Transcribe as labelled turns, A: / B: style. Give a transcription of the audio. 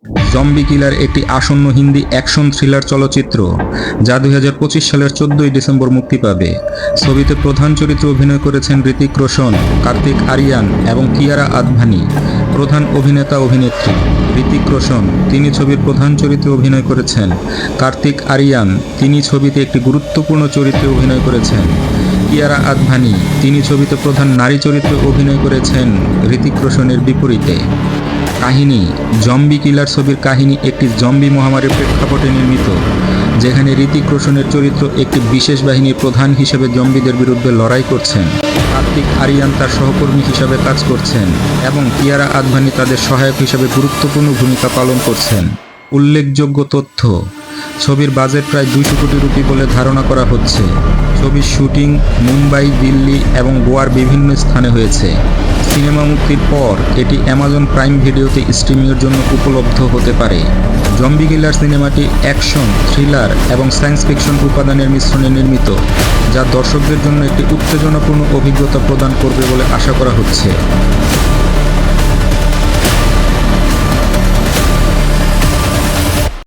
A: Zombie কিলার একটি আসন্ন Hindi action thriller চলচ্চিত্র যা 2025 সালের 14 ডিসেম্বর মুক্তি পাবে। ছবিতে প্রধান চরিত্রে অভিনয় করেছেন হৃতিক রোশন, কার্তিক আরিয়ান এবং কিয়ারা আদভানি। প্রধান অভিনেতা অভিনেত্রী: হৃতিক রোশন, তিনি ছবির প্রধান চরিত্রে অভিনয় করেছেন। কার্তিক আরিয়ান, তিনি ছবিতে একটি গুরুত্বপূর্ণ চরিত্রে অভিনয় করেছেন। কিয়ারা আদভানি, তিনি ছবিতে প্রধান নারী চরিত্রে অভিনয় করেছেন হৃতিক রোশনের বিপরীতে। কাহিনী: জম্বি কিলার ছবির কাহিনী একটি জম্বি মহামারীর প্রেক্ষাপটে নির্মিত, যেখানে হৃতিক রোশনের চরিত্র একটি বিশেষ বাহিনীর প্রধান হিসেবে জম্বিদের বিরুদ্ধে লড়াই করছেন। কার্তিক আরিয়ান তার সহকর্মী হিসাবে কাজ করছেন এবং কিয়ারা আদভানি তাদের সহায়ক হিসাবে গুরুত্বপূর্ণ ভূমিকা পালন করছেন। উল্লেখযোগ্য তথ্য: ছবির বাজেট প্রায় 200 কোটি রুপি বলে ধারণা করা হচ্ছে। ছবির শুটিং মুম্বাই, দিল্লি এবং গোয়ার বিভিন্ন স্থানে হয়েছে। সিনেমা মুক্তির পর এটি অ্যামাজন প্রাইম ভিডিওতে স্ট্রিমিংয়ের জন্য উপলব্ধ হতে পারে। জম্বি কিলার সিনেমাটি অ্যাকশন, থ্রিলার এবং সায়েন্স ফিকশন উপাদানের মিশ্রণে নির্মিত, যা দর্শকদের জন্য একটি উত্তেজনাপূর্ণ অভিজ্ঞতা প্রদান করবে বলে আশা করা হচ্ছে।